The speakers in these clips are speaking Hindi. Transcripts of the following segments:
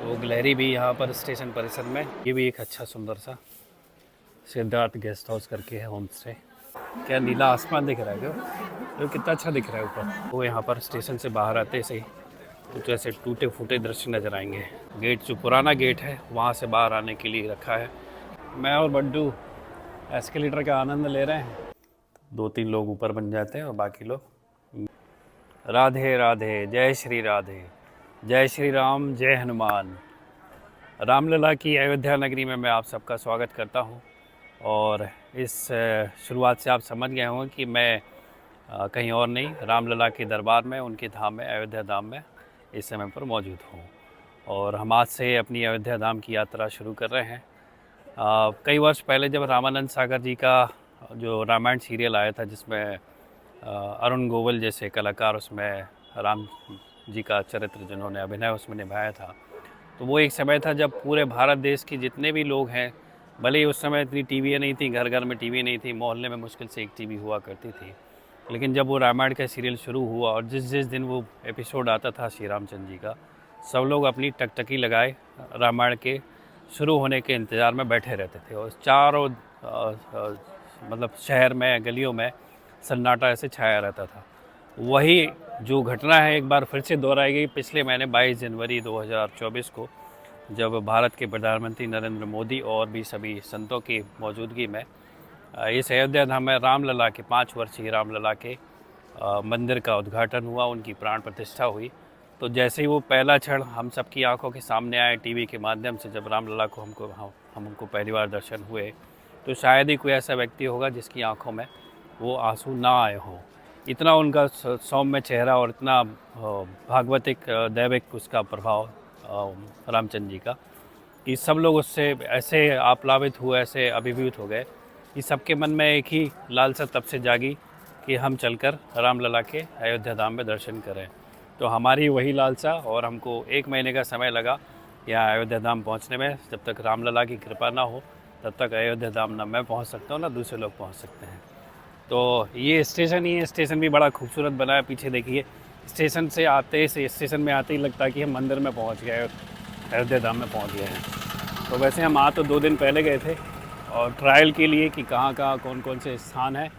तो गिलहरी भी यहाँ पर स्टेशन परिसर में, ये भी एक अच्छा सुंदर सा सिद्धार्थ गेस्ट हाउस करके है होम स्टे। क्या नीला आसमान दिख रहा है, क्या तो कितना अच्छा दिख रहा है ऊपर। वो यहाँ पर स्टेशन से बाहर आते से कुछ ऐसे टूटे फूटे दृश्य नजर आएंगे। गेट जो पुराना गेट है वहाँ से बाहर आने के लिए रखा है। मैं और बड्डू एस्केलेटर का आनंद ले रहे हैं। 2-3 लोग ऊपर बन जाते हैं और बाकी लोग। राधे राधे, जय श्री राधे, जय श्री राम, जय हनुमान। रामलला की अयोध्या नगरी में मैं आप सबका स्वागत करता हूं। और इस शुरुआत से आप समझ गए होंगे कि मैं कहीं और नहीं, रामलला के दरबार में, उनके धाम में, अयोध्या धाम में इस समय पर मौजूद हूं। और हम आज से अपनी अयोध्या धाम की यात्रा शुरू कर रहे हैं। कई वर्ष पहले जब रामानंद सागर जी का जो रामायण सीरियल आया था, जिसमें अरुण गोविल जैसे कलाकार उसमें राम जी का चरित्र जिन्होंने अभिनय उसमें निभाया था, तो वो एक समय था जब पूरे भारत देश के जितने भी लोग हैं, भले ही उस समय इतनी टीवी नहीं थी, घर घर में टीवी नहीं थी, मोहल्ले में मुश्किल से एक टीवी हुआ करती थी, लेकिन जब वो रामायण का सीरियल शुरू हुआ और जिस जिस दिन वो एपिसोड आता था श्री रामचंद्र जी का, सब लोग अपनी टकटकी लगाए रामायण के शुरू होने के इंतज़ार में बैठे रहते थे। और चारों मतलब शहर में, गलियों में सन्नाटा ऐसे छाया रहता था। वही जो घटना है एक बार फिर से दोहराई गई पिछले महीने 22 जनवरी 2024 को, जब भारत के प्रधानमंत्री नरेंद्र मोदी और भी सभी संतों की मौजूदगी में इस अयोध्या धाम में रामलला के 5 वर्षीय रामलला के मंदिर का उद्घाटन हुआ, उनकी प्राण प्रतिष्ठा हुई। तो जैसे ही वो पहला क्षण हम सबकी आंखों के सामने आए टीवी के माध्यम से, जब रामलला को हमको पहली बार दर्शन हुए, तो शायद ही कोई ऐसा व्यक्ति होगा जिसकी आंखों में वो आंसू ना आए हों। इतना उनका सौम्य चेहरा और इतना भागवतिक दैविक उसका प्रभाव रामचंद्र जी का, कि सब लोग उससे ऐसे आप्लावित हुए, ऐसे अभिभूत हो गए कि सबके मन में एक ही लालसा तब से जागी कि हम चलकर रामलला के अयोध्या धाम में दर्शन करें। तो हमारी वही लालसा, और हमको 1 महीने का समय लगा यहाँ अयोध्या धाम पहुँचने में। जब तक रामलला की कृपा ना हो तब तक अयोध्या धाम ना मैं पहुँच सकता हूँ ना दूसरे लोग पहुँच सकते हैं। तो ये स्टेशन ही है, स्टेशन भी बड़ा खूबसूरत बना है। पीछे देखिए, स्टेशन में आते ही लगता है कि हम मंदिर में पहुंच गए, अयोध्या धाम में पहुंच गए हैं। तो वैसे हम तो 2 दिन पहले गए थे और ट्रायल के लिए कि कहाँ कौन कौन से स्थान है,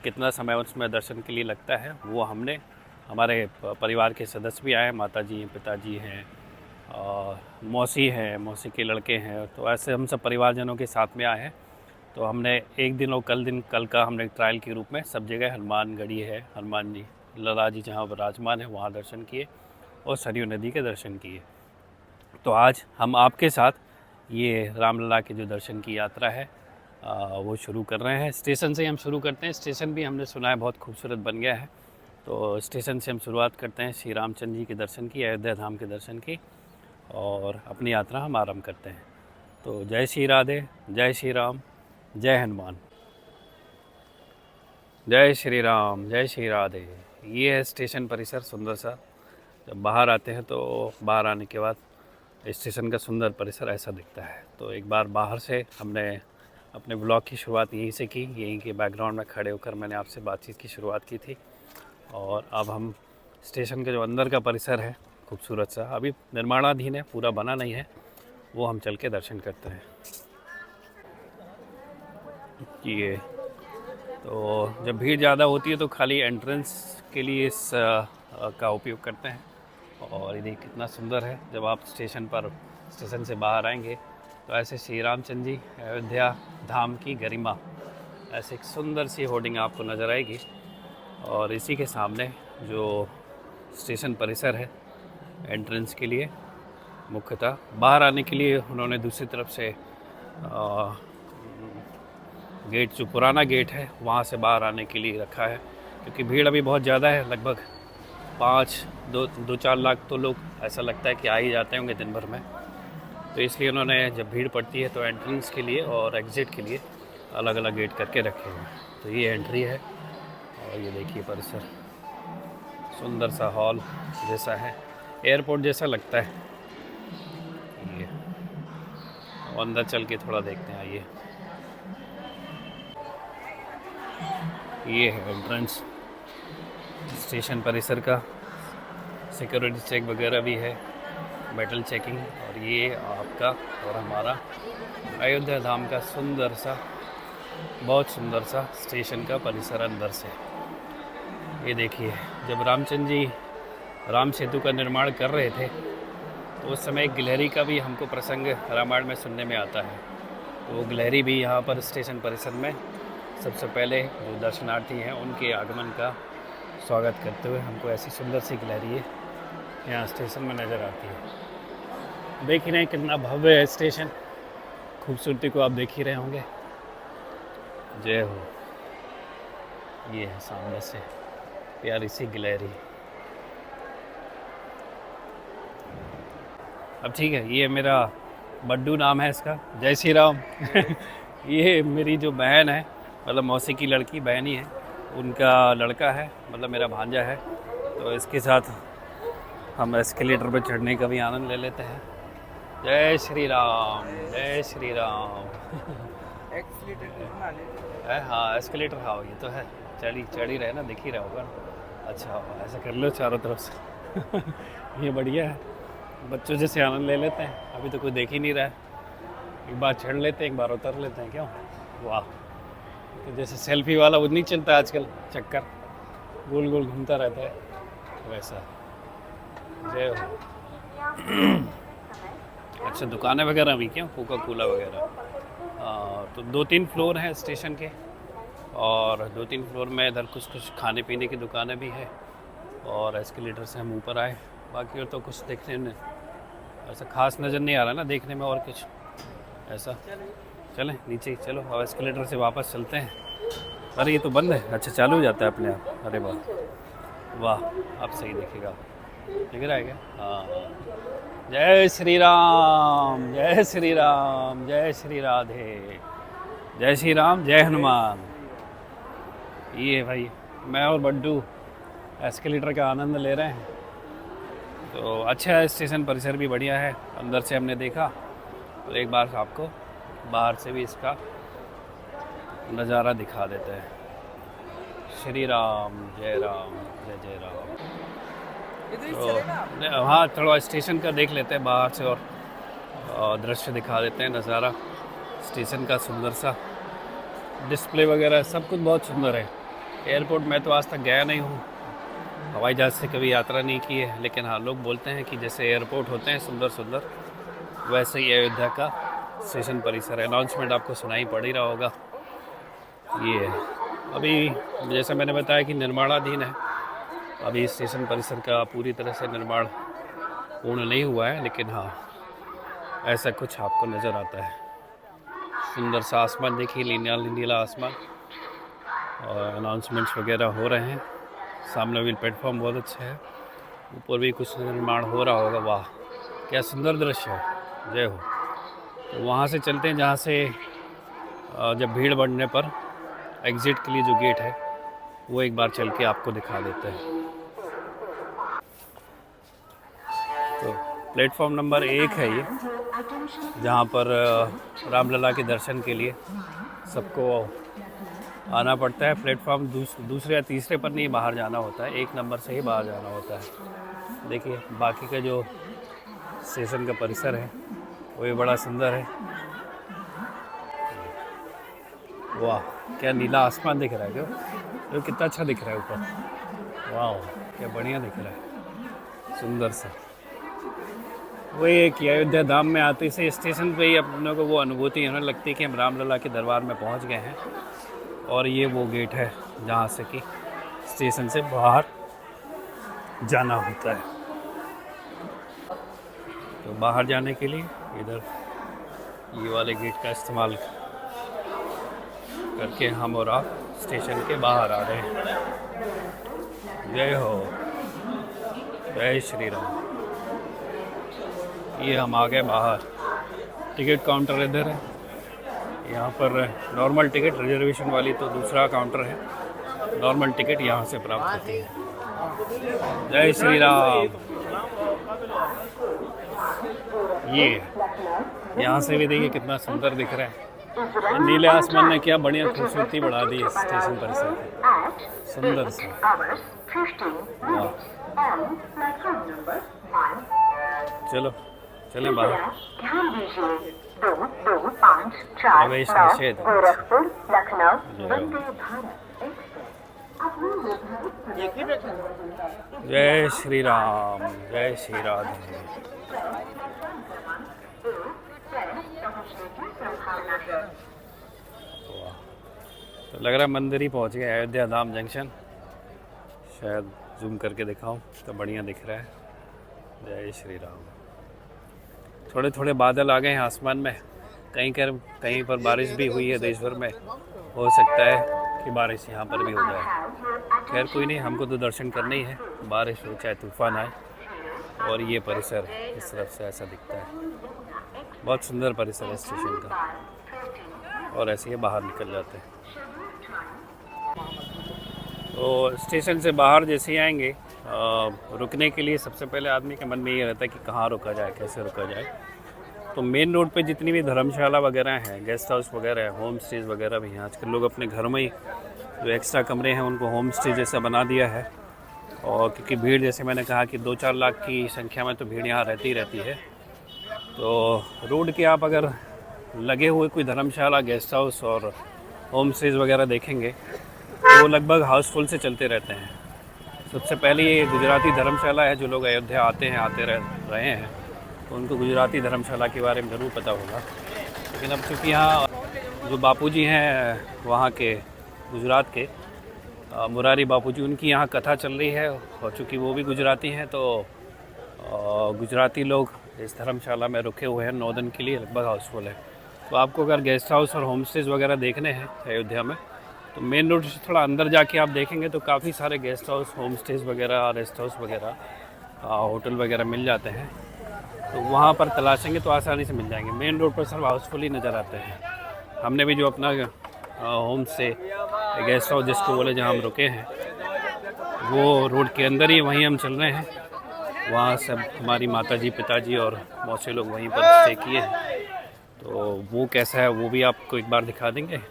कितना समय उसमें दर्शन के लिए लगता है, वो हमने, हमारे परिवार के सदस्य भी आए, माता जी हैं, पिताजी हैं, मौसी हैं, मौसी के लड़के हैं, तो ऐसे हम सब परिवारजनों के साथ में आए हैं। तो हमने एक दिन और कल का हमने ट्रायल के रूप में सब जगह, हनुमानगढ़ी है, हनुमान जी लला जी जहाँ विराजमान है वहाँ दर्शन किए और सरयू नदी के दर्शन किए। तो आज हम आपके साथ ये रामलला के जो दर्शन की यात्रा है वो शुरू कर रहे हैं। स्टेशन से हम शुरू करते हैं। स्टेशन भी हमने सुना है बहुत खूबसूरत बन गया है, तो स्टेशन से हम शुरुआत करते हैं श्री रामचंद्र जी के दर्शन की, अयोध्या धाम के दर्शन की, और अपनी यात्रा हम आरम्भ करते हैं। तो जय श्री राधे, जय श्री राम, जय हनुमान। जय श्री राम, जय श्री राधे। ये है स्टेशन परिसर सुंदर सा। जब बाहर आते हैं तो बाहर आने के बाद स्टेशन का सुंदर परिसर ऐसा दिखता है। तो एक बार बाहर से हमने अपने ब्लॉग की शुरुआत यहीं से की, यहीं के बैकग्राउंड में खड़े होकर मैंने आपसे बातचीत की शुरुआत की थी। और अब हम स्टेशन के जो अंदर का परिसर है खूबसूरत सा, अभी निर्माणाधीन है, पूरा बना नहीं है, वो हम चल के दर्शन करते हैं। ये तो जब भीड़ ज़्यादा होती है तो खाली एंट्रेंस के लिए इस का उपयोग करते हैं। और ये देखिए कितना सुंदर है। जब आप स्टेशन से बाहर आएंगे तो ऐसे श्री रामचंद्र जी अयोध्या धाम की गरिमा, ऐसे एक सुंदर सी होर्डिंग आपको नज़र आएगी। और इसी के सामने जो स्टेशन परिसर है, एंट्रेंस के लिए मुख्यतः, बाहर आने के लिए उन्होंने दूसरी तरफ से गेट जो पुराना गेट है वहाँ से बाहर आने के लिए रखा है, क्योंकि भीड़ अभी बहुत ज़्यादा है। लगभग 2-4 लाख तो लोग ऐसा लगता है कि आ ही जाते होंगे दिन भर में। तो इसलिए उन्होंने जब भीड़ पड़ती है तो एंट्रेंस के लिए और एग्ज़िट के लिए अलग अलग गेट करके रखे हुए हैं। तो ये एंट्री है और ये देखिए परिसर, सुंदर सा हॉल जैसा है, एयरपोर्ट जैसा लगता है। ये अंदर चल के थोड़ा देखते हैं, आइए। ये है एंट्रेंस स्टेशन परिसर का। सिक्योरिटी चेक वगैरह भी है। Metal checking. और ये आपका और हमारा अयोध्या धाम का सुंदर सा, बहुत सुंदर सा स्टेशन का परिसर अंदर से। ये देखिए, जब रामचंद्र जी राम सेतु का निर्माण कर रहे थे तो उस समय गिलहरी का भी हमको प्रसंग रामायण में सुनने में आता है। तो वो गिलहरी भी यहाँ पर स्टेशन परिसर में सबसे पहले जो दर्शनार्थी हैं उनके आगमन का स्वागत करते हुए हमको ऐसी सुंदर सी गिलहरी यहाँ स्टेशन में नज़र आती है। देख ही रहे हैं कितना भव्य है स्टेशन, खूबसूरती को आप देख ही रहे होंगे। जय हो। ये है सामने से प्यारी सी गिलहरी। अब ठीक है, ये मेरा बड्डू नाम है इसका, जय श्री राम। ये मेरी जो बहन है, मतलब मौसी की लड़की बहन ही है, उनका लड़का है, मतलब मेरा भांजा है। तो इसके साथ हम एस्केलेटर पर चढ़ने का भी आनंद ले लेते हैं। जय श्री राम, जय श्री राम। हाँ एस्केलेटर, हाँ ये तो है, चढ़ ही रहे ना, दिख ही रहा होगा। अच्छा ऐसा कर लो चारों तरफ से। ये बढ़िया है, बच्चों जैसे आनंद ले लेते हैं। अभी तो कोई देख ही नहीं रहा है, एक बार चढ़ लेते हैं, एक बार उतर लेते हैं। क्यों? वाह। तो जैसे सेल्फी वाला वो नहीं चलता आजकल चक्कर, गोल गोल घूमता रहता है, वैसा। जय हो। अच्छा, दुकानें वगैरह भी क्या, कोका कोला वगैरह। तो 2-3 फ्लोर हैं स्टेशन के, और 2-3 फ्लोर में इधर कुछ खाने पीने की दुकानें भी है। और एस्केलेटर से हम ऊपर आए, बाकी और तो कुछ देखने में ऐसा खास नज़र नहीं आ रहा ना देखने में, और कुछ ऐसा। चलें नीचे ही, चलो अब एस्केलेटर से वापस चलते हैं। अरे ये तो बंद है, अच्छा चालू हो जाता है अपने आप। अरे वाह वाह, अब सही दिखेगा, दिख रहा है क्या? हाँ। जय श्री राम, जय श्री राम, जय श्री राधे, जय श्री राम, जय हनुमान। ये भाई मैं और बड्डू एस्केलेटर का आनंद ले रहे हैं। तो अच्छा है, स्टेशन परिसर भी बढ़िया है, अंदर से हमने देखा। और एक बार आपको बाहर से भी इसका नज़ारा दिखा देते हैं। श्री राम, जय जय राम। तो हाँ, थोड़ा स्टेशन का देख लेते हैं बाहर से, और दृश्य दिखा देते हैं, नज़ारा स्टेशन का सुंदर सा। डिस्प्ले वगैरह सब कुछ बहुत सुंदर है। एयरपोर्ट में तो आज तक गया नहीं हूँ, हवाई जहाज़ से कभी यात्रा नहीं की है, लेकिन हाँ लोग बोलते हैं कि जैसे एयरपोर्ट होते हैं सुंदर सुंदर, वैसे ही अयोध्या का स्टेशन परिसर है। अनाउंसमेंट आपको सुनाई पड़ ही रहा होगा। ये है, अभी जैसे मैंने बताया कि निर्माणाधीन है, अभी स्टेशन परिसर का पूरी तरह से निर्माण पूर्ण नहीं हुआ है, लेकिन हाँ ऐसा कुछ आपको नज़र आता है। सुंदर सा आसमान देखिए, नीला आसमान, और अनाउंसमेंट्स वगैरह हो रहे हैं। सामने भी प्लेटफॉर्म बहुत अच्छा है, ऊपर भी कुछ निर्माण हो रहा होगा। वाह क्या सुंदर दृश्य है। जय हो। तो वहाँ से चलते हैं जहाँ से जब भीड़ बढ़ने पर एग्ज़िट के लिए जो गेट है वो एक बार चल के आपको दिखा देते हैं। तो प्लेटफॉर्म नंबर 1 है ये, जहाँ पर रामलला के दर्शन के लिए सबको आना पड़ता है। प्लेटफॉर्म दूसरे या तीसरे पर नहीं बाहर जाना होता है, 1 नंबर से ही बाहर जाना होता है। देखिए बाकी का जो स्टेशन का परिसर है वो भी बड़ा सुंदर है। वाह क्या नीला आसमान दिख रहा है, क्यों तो कितना अच्छा दिख रहा है ऊपर। वाह क्या बढ़िया दिख रहा है, सुंदर सा। वही है कि अयोध्या धाम में आते से स्टेशन पे ही अपनों को वो अनुभूति होने लगती है कि हम रामलला के दरबार में पहुंच गए हैं। और ये वो गेट है जहाँ से कि स्टेशन से बाहर जाना होता है। तो बाहर जाने के लिए इधर ये वाले गेट का इस्तेमाल करके हम और आप स्टेशन के बाहर आ रहे हैं। जय हो, जय श्री राम। ये हम आ गए बाहर, टिकट काउंटर इधर है। यहाँ पर नॉर्मल टिकट, रिजर्वेशन वाली तो दूसरा काउंटर है, नॉर्मल टिकट यहाँ से प्राप्त होती है। जय श्री राम। ये यहाँ से भी देखिए कितना सुंदर दिख रहा है, नीले आसमान ने क्या बढ़िया खूबसूरती बढ़ा दी है स्टेशन परिसर की, सुंदर सा। चलो चलें बाहर। ध्यान दीजिए 2254 प्रवेश निषेध। गोरखपुर लखनऊ जय वंदे भारत एक्सप्रेस अपनी निर्धारित जय श्री राम, जय श्री राधे। वाह, तो लग रहा है मंदिर ही पहुंच गए, अयोध्या धाम जंक्शन। शायद जूम करके दिखाऊं तो बढ़िया दिख रहा है। जय श्री राम। थोड़े थोड़े बादल आ गए हैं आसमान में, कहीं पर बारिश भी हुई है देश भर में। हो सकता है कि बारिश यहाँ पर भी हो जाए। खैर कोई नहीं, हमको तो दर्शन करने ही है, बारिश हो चाहे तूफान आए। और ये परिसर इस तरफ से ऐसा दिखता है, बहुत सुंदर परिसर है स्टेशन का। और ऐसे ही बाहर निकल जाते हैं। तो स्टेशन से बाहर जैसे ही आएंगे, रुकने के लिए सबसे पहले आदमी के मन में ये रहता है कि कहाँ रुका जाए, कैसे रुका जाए। तो मेन रोड पे जितनी भी धर्मशाला वगैरह हैं, गेस्ट हाउस वगैरह है, होम स्टेज वगैरह भी हैं। आजकल लोग अपने घर में ही जो एक्स्ट्रा कमरे हैं उनको होम स्टे जैसा बना दिया है। और क्योंकि भीड़, जैसे मैंने कहा कि 2-4 लाख की संख्या में तो भीड़ यहाँ रहती ही रहती है। तो रोड के आप अगर लगे हुए कोई धर्मशाला, गेस्ट हाउस और होम स्टेज वगैरह देखेंगे तो वो लगभग हाउसफुल से चलते रहते हैं। सबसे पहले ये गुजराती धर्मशाला है। जो लोग अयोध्या आते रहे हैं तो उनको गुजराती धर्मशाला के बारे में ज़रूर पता होगा। लेकिन अब चूँकि यहाँ जो बापूजी हैं वहाँ के गुजरात के, मुरारी बापूजी, उनकी यहाँ कथा चल रही है। और चूँकि वो भी गुजराती हैं तो गुजराती लोग इस धर्मशाला में रुके हुए हैं 9 दिन के लिए, लगभग हाउसफुल है। तो आपको अगर गेस्ट हाउस और होम स्टेज वगैरह देखने हैं अयोध्या में तो मेन रोड से थोड़ा अंदर जाके आप देखेंगे तो काफ़ी सारे गेस्ट हाउस, होम स्टेज वगैरह, रेस्ट हाउस वगैरह, होटल वगैरह मिल जाते हैं। तो वहाँ पर तलाशेंगे तो आसानी से मिल जाएंगे। मेन रोड पर सिर्फ हाउसफुल ही नज़र आते हैं। हमने भी जो अपना होम स्टे, गेस्ट हाउस जिसको बोले, जहाँ हम रुके हैं, वो रोड के अंदर ही, वहीं हम चल रहे हैं। वहाँ सब हमारी माताजी, पिताजी और मौसी लोग वहीं पर स्टे किए हैं। तो वो कैसा है वो भी आपको एक बार दिखा देंगे।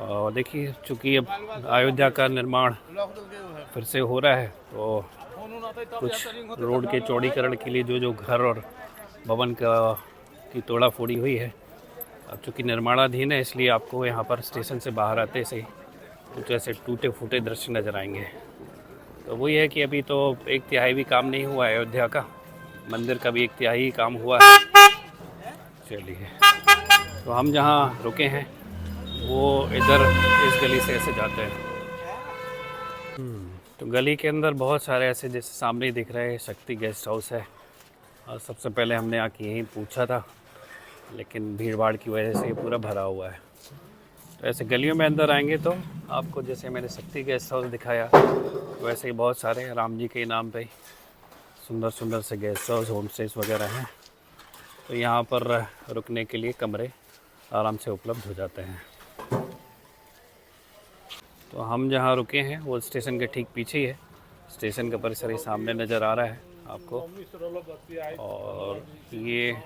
और देखिए, चूँकि अब अयोध्या का निर्माण फिर से हो रहा है तो कुछ रोड के चौड़ीकरण के लिए जो घर और भवन की तोड़ा फोड़ी हुई है, अब चूँकि निर्माणाधीन है, इसलिए आपको यहाँ पर स्टेशन से बाहर आते से कुछ ऐसे टूटे फूटे दृश्य नज़र आएंगे। तो वही है कि अभी तो 1/3 भी काम नहीं हुआ है अयोध्या का, मंदिर का भी 1/3 ही काम हुआ है। चलिए, तो हम जहाँ रुके हैं वो इधर इस गली से ऐसे जाते हैं। तो गली के अंदर बहुत सारे ऐसे, जैसे सामने ही दिख रहे हैं, शक्ति गेस्ट हाउस है। और सबसे पहले हमने आके यहीं पूछा था, लेकिन भीड़ भाड़ की वजह से ये पूरा भरा हुआ है। तो ऐसे गलियों में अंदर आएंगे तो आपको, जैसे मैंने शक्ति गेस्ट हाउस दिखाया, वैसे ही बहुत सारे राम जी के नाम पे सुंदर सुंदर से गेस्ट हाउस, होम स्टेज वगैरह हैं। तो यहाँ पर रुकने के लिए कमरे आराम से उपलब्ध हो जाते हैं। तो हम जहाँ रुके हैं वो स्टेशन के ठीक पीछे ही है। स्टेशन का परिसर ही सामने नज़र आ रहा है आपको। और ये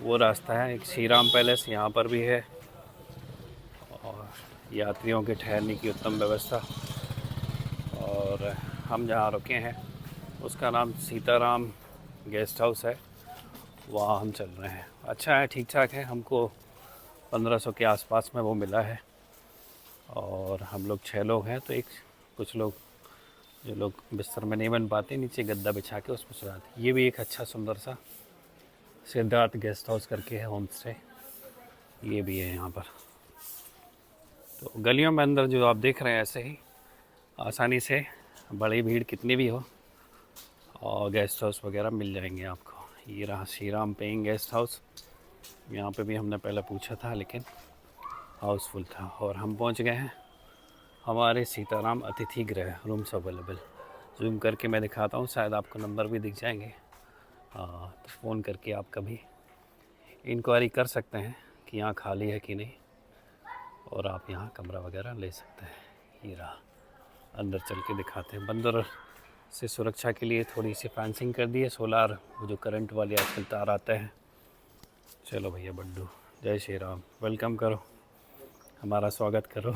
वो रास्ता है, एक श्री राम पैलेस यहाँ पर भी है। और यात्रियों के ठहरने की उत्तम व्यवस्था। और हम जहाँ रुके हैं उसका नाम सीताराम गेस्ट हाउस है, वहाँ हम चल रहे हैं। अच्छा है, ठीक ठाक है। हमको 1500 के आसपास में वो मिला है। और हम लोग 6 लोग हैं, तो कुछ लोग जो लोग बिस्तर में नहीं बन पाते, नीचे गद्दा बिछा के उसमें सो जाते। ये भी एक अच्छा सुंदर सा सिद्धार्थ गेस्ट हाउस करके है होम स्टे, ये भी है यहाँ पर। तो गलियों में अंदर जो आप देख रहे हैं, ऐसे ही आसानी से, बड़ी भीड़ कितनी भी हो, और गेस्ट हाउस वगैरह मिल जाएंगे आपको। ये रहा Shri Ram paying guest house. यहाँ पे भी हमने पहले पूछा था लेकिन हाउसफुल था। और हम पहुँच गए हैं हमारे सीताराम अतिथि गृह, रूम्स अवेलेबल। जूम करके मैं दिखाता हूँ, शायद आपको नंबर भी दिख जाएंगे। तो फ़ोन करके आप कभी इंक्वायरी कर सकते हैं कि यहाँ खाली है कि नहीं, और आप यहाँ कमरा वगैरह ले सकते हैं। ये रहा, अंदर चल के दिखाते हैं। बंदर से सुरक्षा के लिए थोड़ी सी फेंसिंग कर दी है, सोलार, वो जो करंट वाले आजकल तार आते हैं। चलो भैया बड्डू, जय श्री राम, वेलकम करो, हमारा स्वागत करो।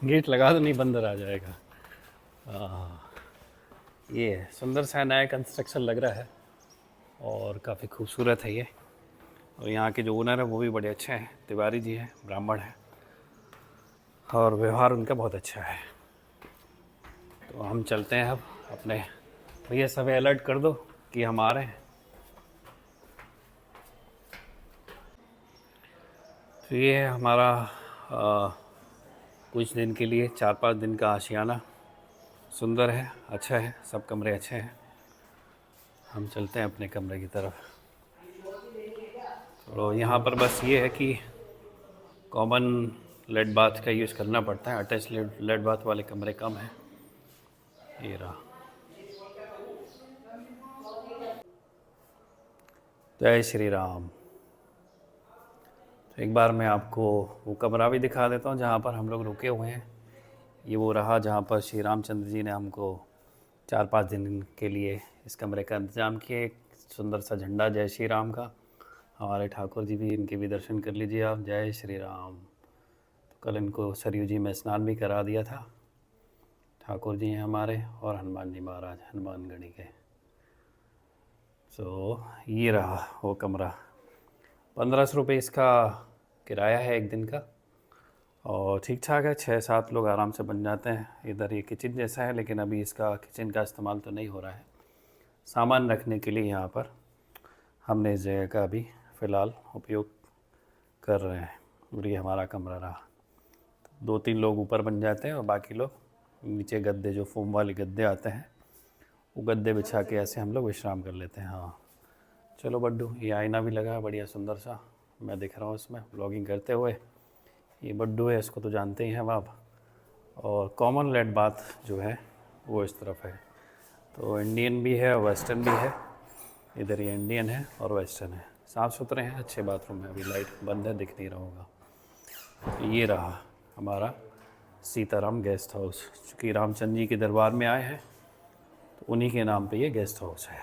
गेट लगा दो, नहीं बंदर आ जाएगा। ये सुंदर सा नया कंस्ट्रक्शन लग रहा है। और काफ़ी खूबसूरत है ये। और यहाँ के जो ओनर है वो भी बड़े अच्छे हैं, तिवारी जी हैं, ब्राह्मण हैं और व्यवहार उनका बहुत अच्छा है। तो हम चलते हैं अब अपने, भैया सब अलर्ट कर दो कि हम आ रहे हैं। तो ये है हमारा कुछ दिन के लिए 4-5 दिन का आशियाना। सुंदर है, अच्छा है, सब कमरे अच्छे हैं। हम चलते हैं अपने कमरे की तरफ। तो यहाँ पर बस ये है कि कॉमन लेड बाथ का यूज़ करना पड़ता है, अटैच लेड बाथ वाले कमरे कम हैं। ये रहा। जय श्री राम। तो एक बार मैं आपको वो कमरा भी दिखा देता हूँ जहाँ पर हम लोग रुके हुए हैं। ये वो रहा जहाँ पर श्री रामचंद्र जी ने हमको 4-5 दिन के लिए इस कमरे का इंतज़ाम किया। एक सुंदर सा झंडा जय श्री राम का, हमारे ठाकुर जी भी, इनके भी दर्शन कर लीजिए आप। जय श्री राम। तो कल इनको सरयू जी में स्नान भी करा दिया था। ठाकुर जी हैं हमारे और हनुमान जी महाराज, हनुमान गढ़ी के। तो ये रहा वो कमरा। 1500 रुपये इसका किराया है एक दिन का, और ठीक ठाक है, 6-7 लोग आराम से बन जाते हैं। इधर ये किचन जैसा है, लेकिन अभी इसका किचन का इस्तेमाल तो नहीं हो रहा है। सामान रखने के लिए यहाँ पर हमने इस जगह का अभी फ़िलहाल उपयोग कर रहे हैं। और ये हमारा कमरा रहा। 2-3 लोग ऊपर बन जाते हैं और बाकी लोग नीचे गद्दे, जो फोम वाले गद्दे आते हैं, वो गद्दे बिछा के ऐसे हम लोग विश्राम कर लेते हैं। हाँ चलो बड्डू, ये आईना भी लगा है बढ़िया सुंदर सा, मैं दिख रहा हूँ इसमें ब्लॉगिंग करते हुए। ये बड्डू है, इसको तो जानते ही हैं आप। और कॉमन लेड बाथ जो है वो इस तरफ है। तो इंडियन भी है और वेस्टर्न भी है। इधर ये इंडियन है और वेस्टर्न है। साफ़ सुथरे हैं, अच्छे बाथरूम है। अभी लाइट बंद है, दिख नहीं रहा होगा। तो ये रहा हमारा सीताराम गेस्ट हाउस। चूँकि रामचंद्र जी के दरबार में आए हैं तो उन्हीं के नाम पे ये गेस्ट हाउस है।